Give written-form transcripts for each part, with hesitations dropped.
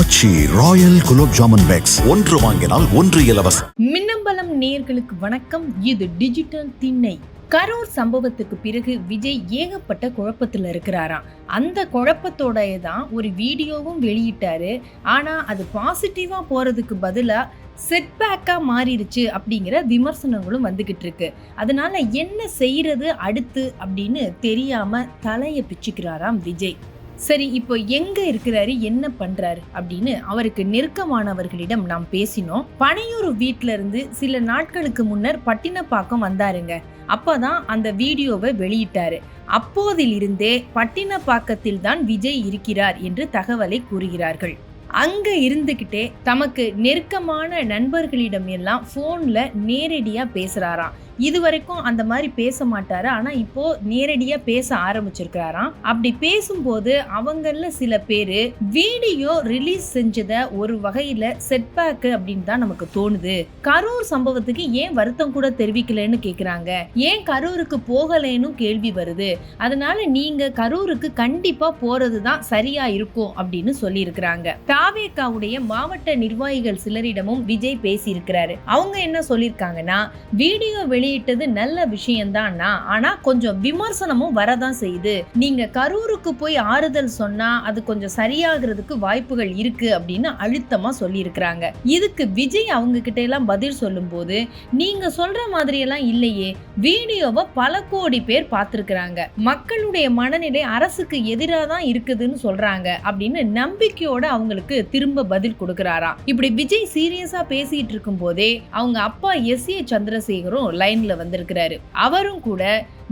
ஆச்சி Royal gulab jamun packs ஒன்று வாங்கினால் ஒன்று இலவசம். மின்னம்பலம் நேயர்களுக்கு வணக்கம். இது டிஜிட்டல் திண்ணை. கரூர் சம்பவத்துக்கு பிறகு விஜய் ஏகப்பட்ட குழப்பத்தில் இருக்கிறாராம். அந்த குழப்பத்தோட தான் ஒரு வீடியோவும் வெளியிட்டாரு. ஆனா அது பாசிட்டிவா போறதுக்கு பதிலா செட்பேக்கா மாறிடுச்சு அப்படிங்கிற விமர்சனங்களும் வந்துகிட்டு இருக்கு. அதனால என்ன செய்யறது அடுத்து அப்படின்னு தெரியாம தலையை பிச்சுக்கிறாராம் விஜய். சரி, இப்போ எங்க இருக்கிறாரு, என்ன பண்றாரு அப்படின்னு அவருக்கு நெருக்கமானவர்களிடம் நாம் பேசினோம். பனையூர் வீட்டுல இருந்து சில நாட்களுக்கு முன்னர் பட்டினப்பாக்கம் வந்தாருங்க. அப்பதான் அந்த வீடியோவை வெளியிட்டாரு. அப்போதிலிருந்தே பட்டினப்பாக்கத்தில் தான் விஜய் இருக்கிறார் என்று தகவலை கூறுகிறார்கள். அங்க இருந்துகிட்டே தமக்கு நெருக்கமான நண்பர்களிடம் எல்லாம் போன்ல நேரடியா பேசுறாராம். இதுவரைக்கும் அந்த மாதிரி பேச மாட்டாரு, ஆனா இப்போ நேரடியா பேச ஆரம்பிச்சிருக்காராம். அப்படி பேசும்போது அவங்கள சில பேரு வீடியோ ரிலீஸ் செஞ்சத ஒரு வகையில செட்பேக் அப்படின்னு தான் நமக்கு தோணுது. கரூர் சம்பவத்துக்கு ஏன் வருத்தம் கூட தெரிவிக்கலன்னு கேக்குறாங்க. ஏன் கரூருக்கு போகலன்னு கேள்வி வருது. அதனால நீங்க கரூருக்கு கண்டிப்பா போறதுதான் சரியா இருக்கும் அப்படின்னு சொல்லி இருக்கிறாங்க. தாவேகாவுடைய மாவட்ட நிர்வாகிகள் சிலரிடமும் விஜய் பேசி இருக்கிறாரு. அவங்க என்ன சொல்லிருக்காங்கன்னா, வீடியோ வெளியிட்டது நல்ல விஷயம்தான், ஆனா கொஞ்சம் விமர்சனமும் வரதான் செய்யுது. நீங்க கரூருக்கு போய் ஆறுதல் சொன்னா அது கொஞ்சம் சரியாகிறதுக்கு வாய்ப்புகள் இருக்கு அப்படின்னு அழுத்தமா சொல்லி இருக்கிறாங்க. இதுக்கு விஜய் அவங்க கிட்ட எல்லாம் பதில் சொல்லும் போது, நீங்க சொல்ற மாதிரி எல்லாம் இல்லையே, வீடியோவை பல கோடி பேர் பார்த்திருக்கிறாங்க, மக்களுடைய மனநிலை அரசுக்கு எதிராக தான் இருக்குதுன்னு சொல்றாங்க அப்படின்னு நம்பிக்கையோட அவங்களுக்கு திரும்ப பதில் கொடுக்கிறாராம். இப்படி விஜய் சீரியஸா பேசிட்டு இருக்கும் போதே அவங்க அப்பா எஸ்.ஏ. சந்திரசேகரும் லைன்ல வந்திருக்கிறாரு. அவரும் கூட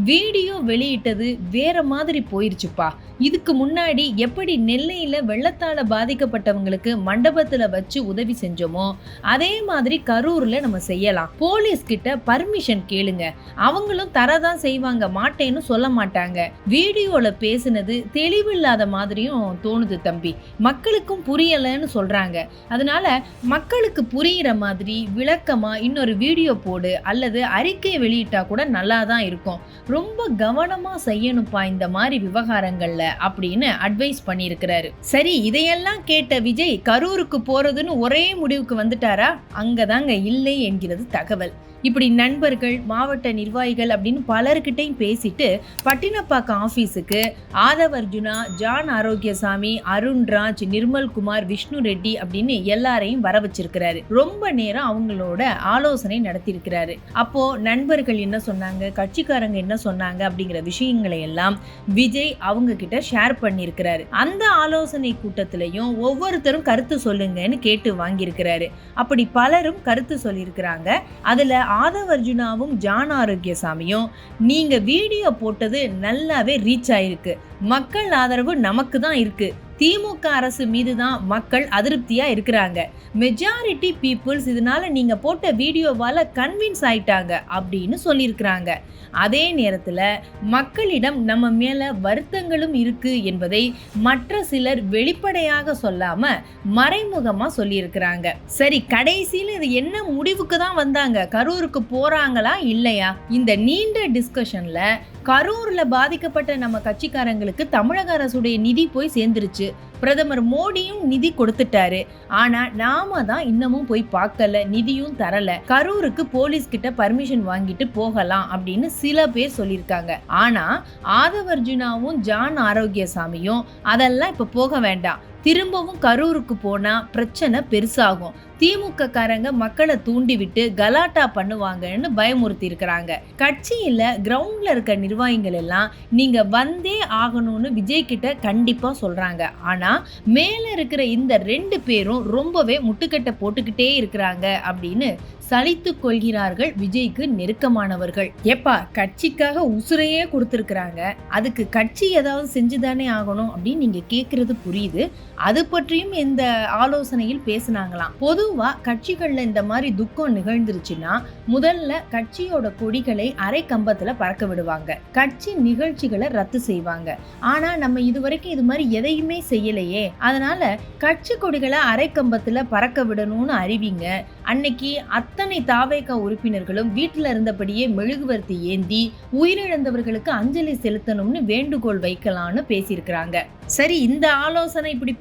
வீடியோ வெளியிட்டது வேற மாதிரி போயிருச்சுப்பா. இதுக்கு முன்னாடி எப்படி நெல்லையில வெள்ளத்தால பாதிக்கப்பட்டவங்களுக்கு மண்டபத்துல வச்சு உதவி செஞ்சோமோ அதே மாதிரி கரூர்ல நம்ம செய்யலாம். போலீஸ் கிட்ட பர்மிஷன் கேளுங்க, அவங்களும் தரதான் செய்வாங்க, மாட்டேன்னு சொல்ல மாட்டாங்க. வீடியோல பேசுனது தெளிவில்லாத மாதிரியும் தோணுது தம்பி, மக்களுக்கும் புரியலன்னு சொல்றாங்க. அதனால மக்களுக்கு புரியிற மாதிரி விளக்கமா இன்னொரு வீடியோ போடு அல்லது அறிக்கை வெளியிட்டா கூட நல்லா தான் இருக்கும். ரொம்ப கவனமா செய்யணும்ப்பா இந்த மாதிரி விவகாரங்கள்ல அப்படின்னு அட்வைஸ் பண்ணியிருக்கிறாரு. சரி, இதையெல்லாம் கேட்ட விஜய் கரூருக்கு போறதுன்னு ஒரே முடிவுக்கு வந்துட்டாரா? அங்கதாங்க இல்லை என்கிறது தகவல். இப்படி நண்பர்கள், மாவட்ட நிர்வாகிகள் அப்படின்னு பலர்கிட்டையும் பேசிட்டு பட்டினப்பாக்கம் ஆபீஸுக்கு ஆதவர்ஜுனா, ஜான் ஆரோக்கியசாமி, அருண்ராஜ், நிர்மல்குமார், விஷ்ணு ரெட்டி அப்படின்னு எல்லாரையும் வர வச்சிருக்கிறாரு. ரொம்ப நேரம் அவங்களோட ஆலோசனை நடத்தியிருக்கிறாரு. அப்போ நண்பர்கள் என்ன சொன்னாங்க, கட்சிக்காரங்க என்ன சொன்னாங்க அப்படிங்கிற விஷயங்களை எல்லாம் விஜய் அவங்க கிட்ட ஷேர் பண்ணியிருக்கிறாரு. அந்த ஆலோசனை கூட்டத்திலையும் ஒவ்வொருத்தரும் கருத்து சொல்லுங்கன்னு கேட்டு வாங்கியிருக்கிறாரு. அப்படி பலரும் கருத்து சொல்லியிருக்கிறாங்க. அதுல ஆதவர்ஜுனாவும் ஜான் ஆரோக்கியசாமியும், நீங்க வீடியோ போட்டது நல்லாவே ரீச் ஆயிருக்கு, மக்கள் ஆதரவு நமக்கு தான் இருக்கு, திமுக அரசு மீது தான் மக்கள் அதிருப்தியா இருக்கிறாங்க, மெஜாரிட்டி பீப்புள்ஸ் இதனால நீங்க போட்ட வீடியோவால கன்வின்ஸ் ஆயிட்டாங்க அப்படின்னு சொல்லியிருக்கிறாங்க. அதே நேரத்துல மக்களிடம் நம்ம மேல வருத்தங்களும் இருக்கு என்பதை மற்ற சிலர் வெளிப்படையாக சொல்லாம மறைமுகமா சொல்லியிருக்கிறாங்க. சரி, கடைசியில் இது என்ன முடிவுக்கு தான் வந்தாங்க? கரூருக்கு போறாங்களா இல்லையா? இந்த நீண்ட டிஸ்கஷன்ல கரூர்ல பாதிக்கப்பட்ட நம்ம கட்சிக்காரங்களுக்கு தமிழக அரசுடைய நிதி போய் சேர்ந்துருச்சு. பிரதமர் மோடியும் நிதி கொடுத்துட்டாரு. ஆனா நாம தான் இன்னமும் போய் பார்க்கல, நிதியும் தரல. கரூருக்கு போலீஸ் கிட்ட பர்மிஷன் வாங்கிட்டு போகலாம் அப்படின்னு சில பேர் சொல்லியிருக்காங்க. ஆனா ஆதவர்ஜுனாவும் ஜான் ஆரோக்கியசாமியும் அதெல்லாம் இப்ப போக வேண்டாம், திரும்பவும் கரூருக்கு போனா பிரச்சனை பெருசாகும், திமுக காரங்க மக்களை தூண்டி விட்டு கலாட்டா பண்ணுவாங்கன்னு பயமுறுத்தி இருக்கிறாங்க. கட்சியில கிரவுண்ட்ல இருக்க நிர்வாகிகள் எல்லாம் நீங்க வந்தே ஆகணும்னு விஜய் கிட்ட கண்டிப்பா சொல்றாங்க. ஆனா மேல இருக்கிற இந்த 2 பேரும் ரொம்பவே முட்டுக்கட்டை போட்டுக்கிட்டே இருக்கிறாங்க அப்படின்னு சலித்து கொள்கிறார்கள் விஜய்க்கு நெருக்கமானவர்கள். எப்பா, கட்சிக்காக உசுரையே கொடுத்திருக்கிறாங்க, அதுக்கு கட்சி ஏதாவது செஞ்சுதானே ஆகணும் அப்படின்னு நீங்க கேக்குறது புரியுது. அது பற்றியும் இந்த ஆலோசனையில் பேசினாங்களாம். பொதுவா கட்சிகள்ல இந்த மாதிரி துக்கம் நிகழ்ந்துருச்சுன்னா முதல்ல கட்சியோட கொடிகளை அரை கம்பத்துல பறக்க விடுவாங்க, கட்சி நிகழ்ச்சிகளை ரத்து செய்வாங்க. ஆனா நம்ம இதுவரைக்கும் இது மாதிரி எதையுமே செய்யலையே, அதனால கட்சி கொடிகளை அரை கம்பத்துல பறக்க விடணும்னு அறிவிங்க. அன்னைக்கு அத்தனை தாவேகா உறுப்பினர்களும் வீட்டுல இருந்தபடியே மெழுகுவர்த்தி ஏந்தி உயிரிழந்தவர்களுக்கு அஞ்சலி செலுத்தணும்னு வேண்டுகோள் வைக்கலாம்னு பேசியிருக்கிறாங்க. சரி, இந்த ஆலோசனை இப்படி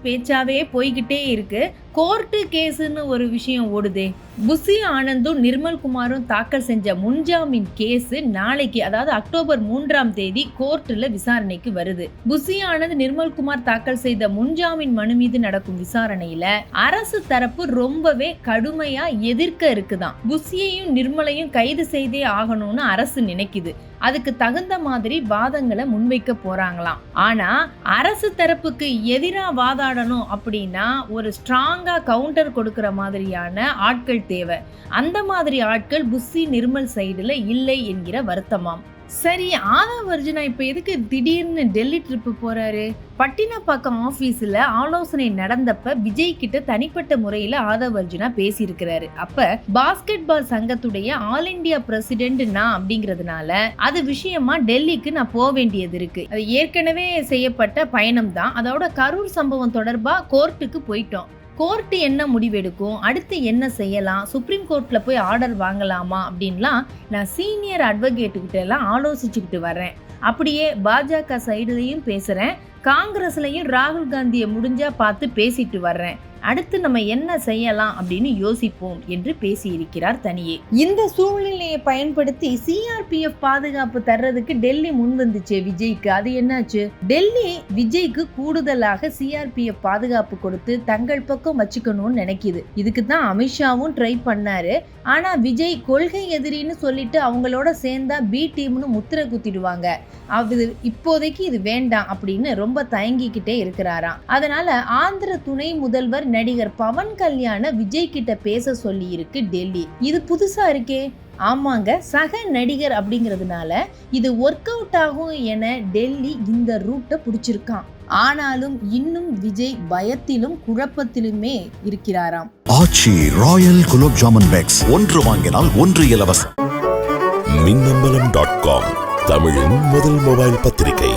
பேச்சாவே போய்கிட்டே இருக்கு. கோர்ட்டு கேஸுன்னு ஒரு விஷயம் ஓடுதே. புசி ஆனந்தும் நிர்மல்குமாரும் தாக்கல் செஞ்ச முன்ஜாமீன் கேஸ் நாளைக்கு, அதாவது அக்டோபர் 3ஆம் தேதி கோர்ட்டுல விசாரணைக்கு வருது. புசி ஆனந்த், நிர்மல்குமார் தாக்கல் செய்த முன்ஜாமீன் மனு மீது நடக்கும் விசாரணையில அரசு தரப்பு ரொம்பவே கடுமையா எதிர்க்க இருக்குதான். புசியையும் நிர்மலையும் கைது செய்தே ஆகணும்னு அரசு நினைக்குது. அதுக்கு தகுந்த மாதிரி வாதங்களை முன்வைக்க போறாங்களாம். ஆனா அரசு தரப்புக்கு எதிரா வாதாடணும் அப்படின்னா ஒரு ஸ்ட்ராங்கா கவுண்டர் கொடுக்கிற மாதிரியான ஆட்கள் தேவை. அந்த மாதிரி ஆட்கள் புசி நிர்மல் சைடுல இல்லை என்கிற வருத்தமாம். சரி, ஆதவ் அர்ஜுனா இப்ப எதுக்கு திடீர்னு டெல்லி ட்ரிப்பு போறாரு? பட்டினப்பாக்கம் ஆபீஸ்ல ஆலோசனை நடந்தப்ப விஜய் கிட்ட தனிப்பட்ட முறையில ஆதவ் அர்ஜுனா பேசியிருக்கிறாரு. அப்ப பாஸ்கெட் பால் சங்கத்துடைய ஆல் இண்டியா பிரசிடென்ட் நான் அப்படிங்கறதுனால அது விஷயமா டெல்லிக்கு நான் போக வேண்டியது இருக்கு. அது ஏற்கனவே செய்யப்பட்ட பயணம் தான். அதோட கரூர் சம்பவம் தொடர்பா கோர்ட்டுக்கு போயிட்டோம். கோர்ட்டு என்ன முடிவெடுக்கும், அடுத்து என்ன செய்யலாம், சுப்ரீம் கோர்ட்ல போய் ஆர்டர் வாங்கலாமா அப்படின்லாம் நான் சீனியர் அட்வொகேட்டுக்கிட்ட எல்லாம் ஆலோசிச்சுக்கிட்டு வர்றேன். அப்படியே பாஜக சைடுலையும் பேசுறேன், காங்கிரஸ்லையும் ராகுல் காந்தியை முடிஞ்சா பார்த்து பேசிட்டு வர்றேன். அடுத்து நம்ம என்ன செய்யலாம் அப்படின்னு யோசிப்போம் என்று பேசியிருக்கிறார் தனியே. இந்த சூழ்நிலையை பயன்படுத்தி சிஆர்பிஎஃப் பாதுகாப்பு தர்றதுக்கு டெல்லி முன் வந்துச்சு விஜய்க்கு. அது என்னாச்சு? டெல்லி விஜய்க்கு கூடுதலாக சிஆர்பிஎஃப் பாதுகாப்பு கொடுத்து தங்கள் பக்கம் வச்சுக்கணும்னு நினைக்குது. இதுக்கு தான் அமித்ஷாவும் ட்ரை பண்ணாரு. ஆனா விஜய் கொள்கை எதிரின்னு சொல்லிட்டு அவங்களோட சேர்ந்தா பி டீம்னு முத்திரை குத்திடுவாங்க. அது இப்போதைக்கு இது வேண்டாம் அப்படின்னு ரொம்ப தயங்கிக்கிட்டே இருக்கிறாராம். அதனால ஆந்திர துணை முதல்வர் நடிகர் பவன் கல்யாண விஜய் கிட்ட பேச சொல்லி இருக்கு டெல்லி. இது புதுசா இருக்கே. ஆமாங்க, சக நடிகர் அப்படிங்கிறதுனால இது ஒர்க் அவுட் ஆகும் என டெல்லி இந்த ரூட்டை பிடிச்சிருக்கான். ஆனாலும் இன்னும் விஜய் பயத்திலும் குழப்பத்திலுமே இருக்கிறாராம். ஆச்சி ராயல் குலோப் ஜாமன் பேக்ஸ், ஒன்று வாங்கினால் ஒன்று இலவசம். மின்னம்பலம்.com, தமிழின் முதல் மொபைல் பத்திரிகை.